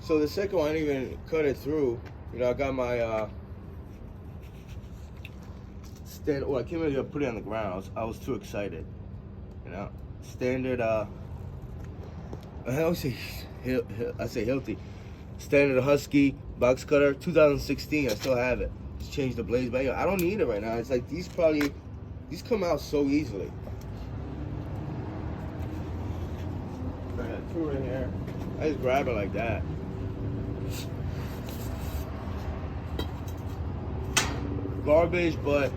So the second one, I didn't even cut it through. You know, I got my stand. Well, I can't really put it on the ground. I was too excited. You know, standard. I always say, I say healthy. Standard Husky box cutter, 2016. I still have it. Just changed the blades, but I don't need it right now. It's like these come out so easily. I got two in here. I just grab it like that. Garbage, but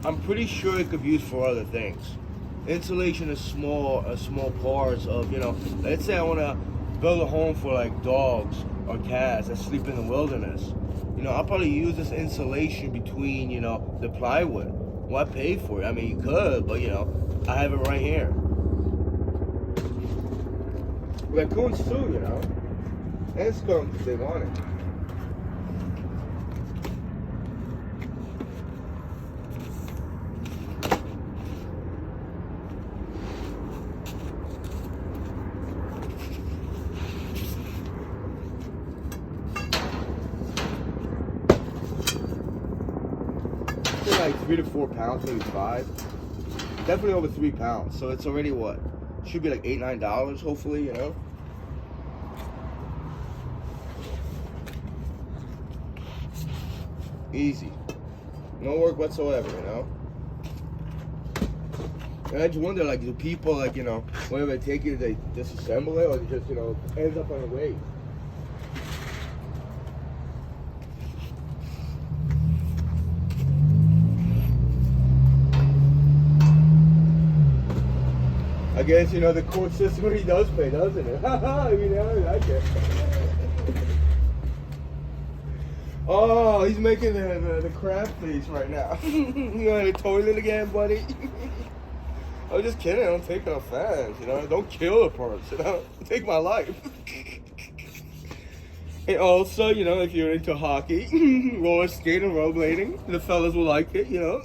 I'm pretty sure it could be used for other things. Insulation is small parts of, you know, let's say I want to build a home for like dogs or cats that sleep in the wilderness. You know, I'll probably use this insulation between, you know, the plywood. Why pay for it? I mean, you could, but you know, I have it right here. Raccoons too, you know, and skunks if they want it. Like 3 to 4 pounds, maybe 5. Definitely over 3 pounds. So it's already what? Should be like $8, $9, hopefully, you know. Easy. No work whatsoever, you know. And I just wonder, like, do people, like, you know, whenever they take it, they disassemble it, or they just, you know, ends up on the waste? I guess, you know, the court system really does pay, doesn't it? I mean, I like it. Oh, he's making the crab face right now. You know, in the toilet again, buddy? I was just kidding. I don't take no offense, you know? Don't kill a person, you know? Take my life. And also, you know, if you're into hockey, roller skating, rollerblading, the fellas will like it, you know?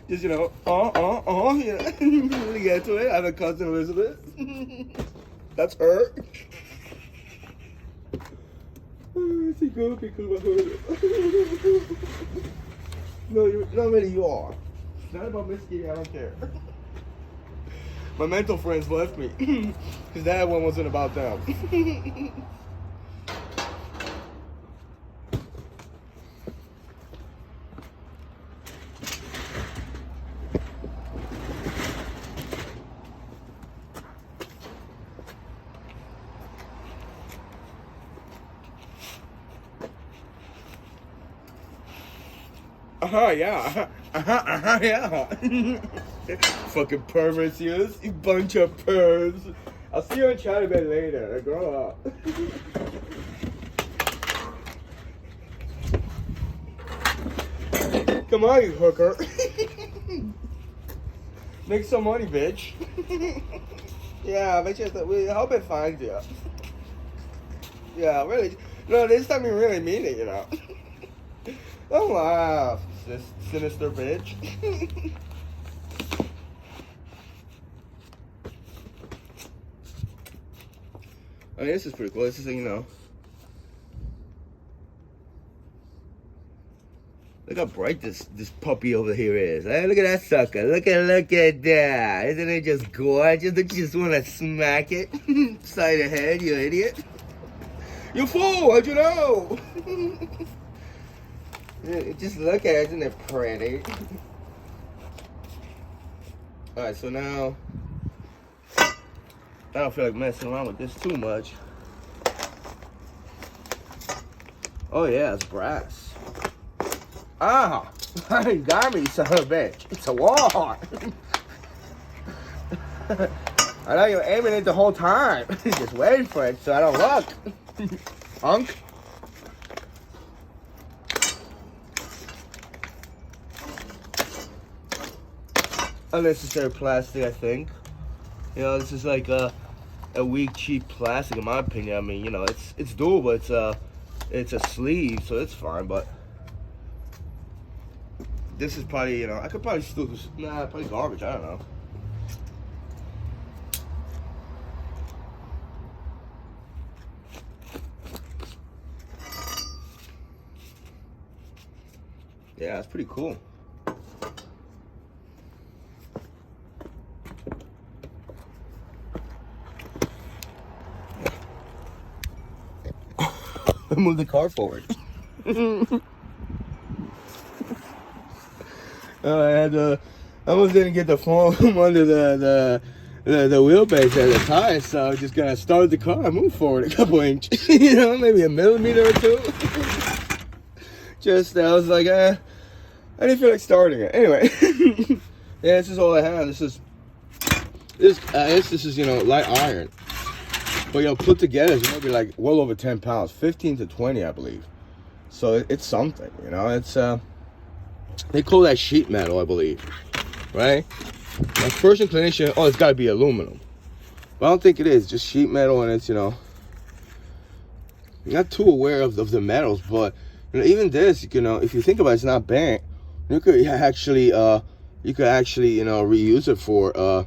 Just, you know, you know, really get to it. I have a cousin, Elizabeth. That's her. Is he good because I heard it? No, really, you are. It's not about Miss I don't care. My mental friends left me because that one wasn't about them. Yeah. Yeah. Fucking perverts, you bunch of pervs. I'll see you in Chatterbait later. Grow up. Come on, you hooker. Make some money, bitch. Yeah, we hope it finds you. Yeah, really. No, this time you really mean it, you know. Don't laugh, sinister bitch. I mean, this is pretty cool. This is, you know. Look how bright this puppy over here is. Hey, look at that sucker. Look at that. Isn't it just gorgeous? Don't you just want to smack it side of the head, you idiot? You fool, how'd you know? Just look at it, isn't it pretty? Alright, so now I don't feel like messing around with this too much. Oh yeah, it's brass. Ah! You got me, son of a bitch. It's a war! I know you're aiming it the whole time. Just waiting for it so I don't look. Punk. Unnecessary plastic, I think. You know, this is like a weak, cheap plastic, in my opinion. I mean, you know, it's doable. It's a sleeve, so it's fine. But this is probably, you know, I could probably still do. Nah, probably garbage. I don't know. yeah, it's pretty cool. Move the car forward. I almost didn't get the foam under the wheelbase at the time, so I was just gonna start the car and move forward a couple inches, you know, maybe a millimeter or two. Just I was like, I didn't feel like starting it. Anyway, yeah, this is all I have. This is you know, light iron, but you know, put together it's gonna be like well over 10 pounds, 15 to 20, I believe. So it's something, you know. It's they call that sheet metal, I believe, right? My first inclination, oh, it's got to be aluminum, but I don't think it is. Just sheet metal, and it's, you know, I'm not too aware of the metals, but you know, even this, you know, if you think about it, it's not bent. You could actually you know, reuse it for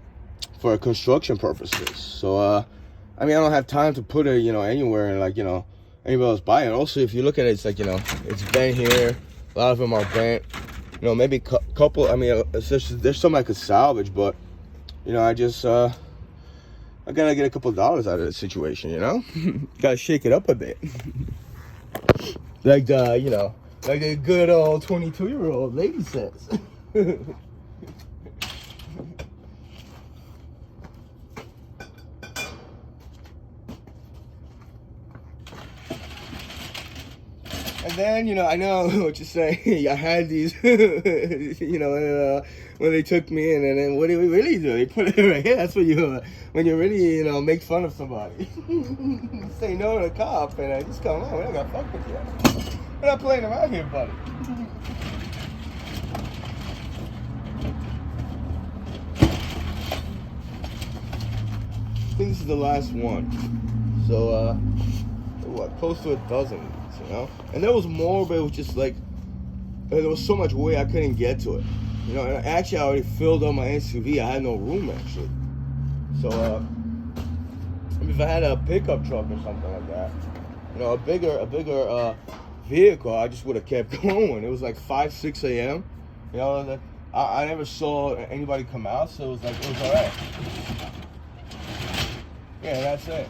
construction purposes. So I mean, I don't have time to put it, you know, anywhere, and like, you know, anybody else buy it. Also, if you look at it, it's like, you know, it's bent here. A lot of them are bent. You know, maybe couple. I mean, there's some I could salvage, but you know, I just I gotta get a couple dollars out of the situation. You know, gotta shake it up a bit, like the, you know, like a good old 22-year-old lady says. And then, you know, I know what you're saying. I had these, you know, when they took me in, and then what do we really do? They put it right here. That's what you, when you really, you know, make fun of somebody. Say no to the cop, and I just come on. We're not gonna fuck with you. We're not playing around here, buddy. I think this is the last one. So, what, close to a dozen, you know? And there was more, but it was just like, there was so much weight I couldn't get to it. You know, and actually I already filled up my SUV. I had no room, actually. So, I mean, if I had a pickup truck or something like that, you know, a bigger vehicle, I just would have kept going. It was like 5, 6 a.m. You know, I never saw anybody come out, so it was like, it was all right. Yeah, that's it.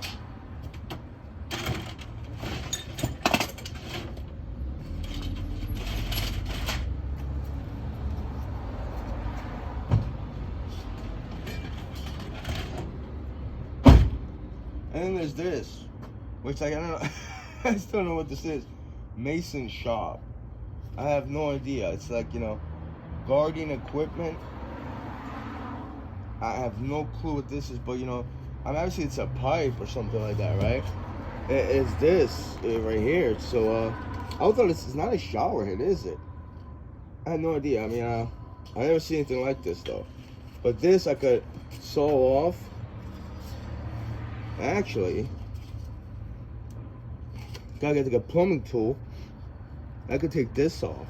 And then there's this, which, like, I don't know, I still don't know what this is. Mason shop. I have no idea. It's like, you know, guardian equipment. I have no clue what this is, but, you know, I'm obviously it's a pipe or something like that, right? It's this right here. So I thought this is not a shower head, is it? I had no idea. I mean, I never seen anything like this though. But this I could saw off. Actually, gotta get like a plumbing tool. I could take this off,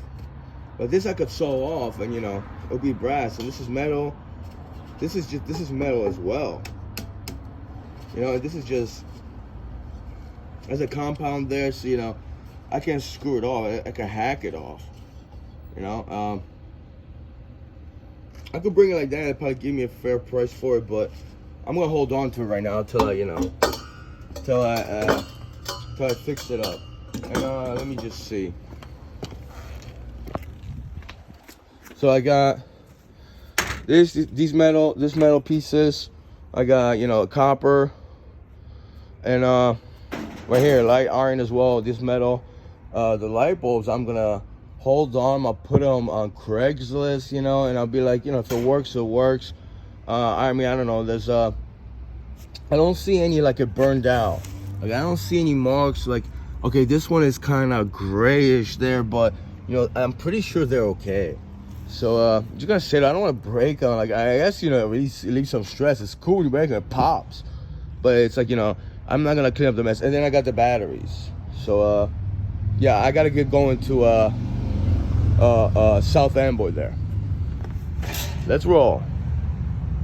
but this I could saw off, and you know, it'll be brass, and this is metal. This is metal as well. You know, this is just, there's a compound there, so you know, I can't screw it off. I can hack it off. You know, I could bring it like that. It'd probably give me a fair price for it, but I'm gonna hold on to it right now until I, you know, till I fix it up. And let me just see. So I got these metal pieces. I got, you know, copper, and right here light iron as well. This metal, the light bulbs, I'm gonna hold on. I'll put them on Craigslist, you know, and I'll be like, you know, if it works, it works. I mean, I don't know. There's I don't see any like it burned out. Like I don't see any marks. Like, okay, this one is kind of grayish there, but you know, I'm pretty sure they're okay. So I'm just gonna say that I don't want to break on. Like, I guess, you know, it relieves some stress. It's cool when you break it pops, but it's like, you know, I'm not gonna clean up the mess. And then I got the batteries. So yeah, I gotta get going to South Amboy there. Let's roll.